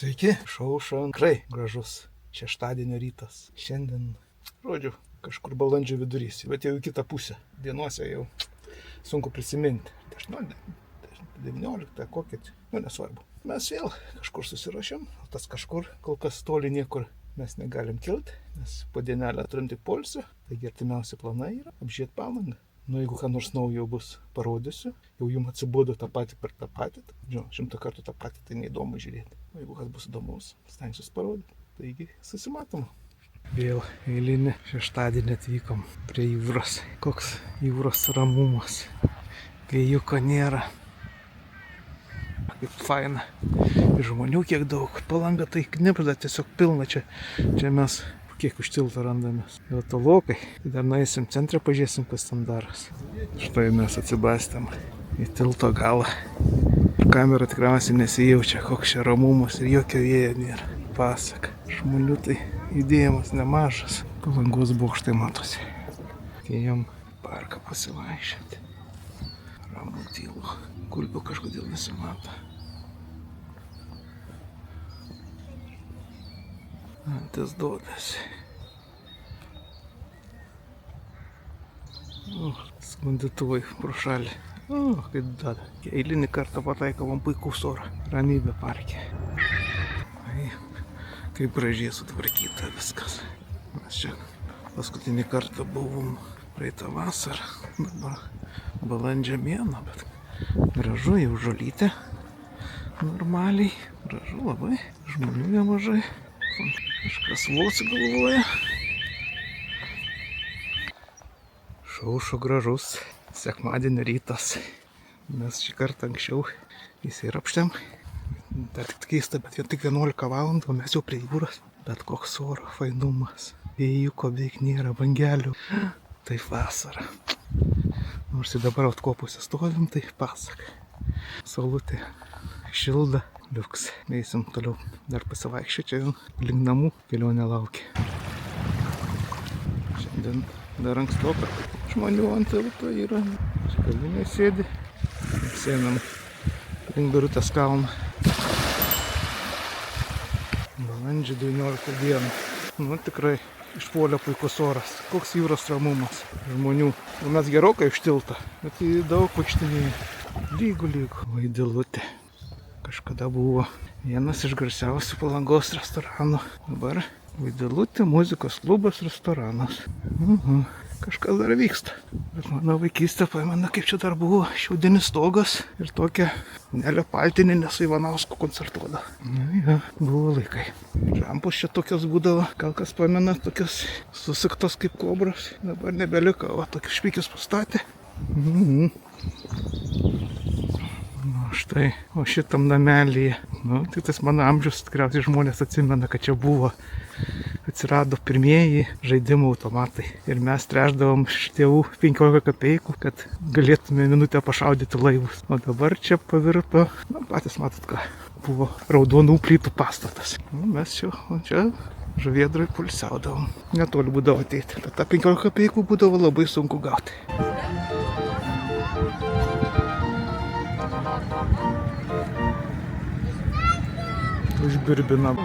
Sveiki, tikrai gražus šeštadienio rytas. Šiandien, kažkur balandžio vidurys, bet jau į kitą pusę. Dienuose jau sunku prisiminti. 19, kokia, nesvarbu. Mes vėl kažkur susirašėm, tas kažkur kol kas toli niekur mes negalim kilti, nes po dienelę turim tik poilsio, taigi artimiausi planai yra apžiūrėti Palangą. Jeigu ką nors naujo bus, parodysiu. Jau jums atsibodo tą patį per tą patį. 100 kartų tą patį, tai neįdomu žiūrėti. O jeigu kas bus įdomus, stengsiuosi parodyti. Taigi, susimatom. Vėl eilinį šeštadienį atvykom prie jūros. Koks jūros ramumas. Vėjuko nėra. Kaip faina. Ir žmonių kiek daug. Palanga tai knibžda, tiesiog pilna čia. Čia mes kiek už tilto randamės. Jau tolokai. Dar nueisim centrą, pažiūrėsim, kas ten daras. Štai mes atsibastėm į tilto galą. Ir kamera tikriausiai nesijaučia, koks čia ramumas ir jokio vėjo nėra. Pasaka. Žmonių tai judėjimas nemažas. Palangos bokštai matosi. Ėjom parką pasivaikščioti. Ramu tylu. Gulbių kažkodėl nesimato. Antis duodasi. Sklandytuvai pro šalį. Kaip dada. Eilinį kartą pataikavom puikaus oro. Ramybė parke. Kaip gražiai sutvarkyta viskas. Mes čia paskutinį kartą buvom praeitą vasarą. Dabar balandžio mėnuo, bet gražu, jau žolytė. Normaliai. Gražu labai. Žmonių nemažai. Kažkas vosi galvoja. Šaušo gražus sekmadienio rytas. Mes šį kartą anksčiau įsirapštėm. Dar tik keista, bet tik 11 valandų, o mes jau prie jūros. Bet koks oro fainumas. Vėjuko beveik nėra, bangelių. Tai vasara. Nors ir dabar atkopusi stovim, tai pasaka. Saulutė šilda. Liuks. Eisim toliau dar pasivaikščioti, čia link namų kelionė laukia. Šiandien dar ankstoka. Žmonių ant tilto yra. Kavinė sėdi. Sėnam link Birutės kalną. Balandžio 19 dieną. Tikrai išpuolė puikus oras. Koks jūros ramumas. Žmonių. Mes gerokai iš tilto, bet daug vaikštinėjų. Lygu. Vaidilutė. Kažkada buvo vienas iš garsiausių Palangos restoranų. Dabar Vaidilutė muzikos klubas restoranas. Kažkas dar vyksta. Bet mano vaikystė pamena, kaip čia dar buvo šiaudinis stogas ir tokia Nelė Paltinienė su Ivanausku koncertuodavo. Buvo laikai. Žampus čia tokios būdavo. Gal kas pamena, tokios susiktos kaip kobros. Dabar nebeliko, va tokius špikius pastatė. Štai, o šitam namelyje, tai tas mano amžius, tikriausiai žmonės atsimena, kad čia buvo, atsirado pirmieji žaidimų automatai. Ir mes tręšdavom iš tėvų 15 kapeikų, kad galėtume minutę pašaudyti laivus. O dabar čia pavirto, patys matot ką, buvo raudonų plytų pastatas. Mes čia žuvėdrai pulsiaudavom. Netoli būdavo ateiti, bet tą 15 kapeikų būdavo labai sunku gauti. Užbirbinam.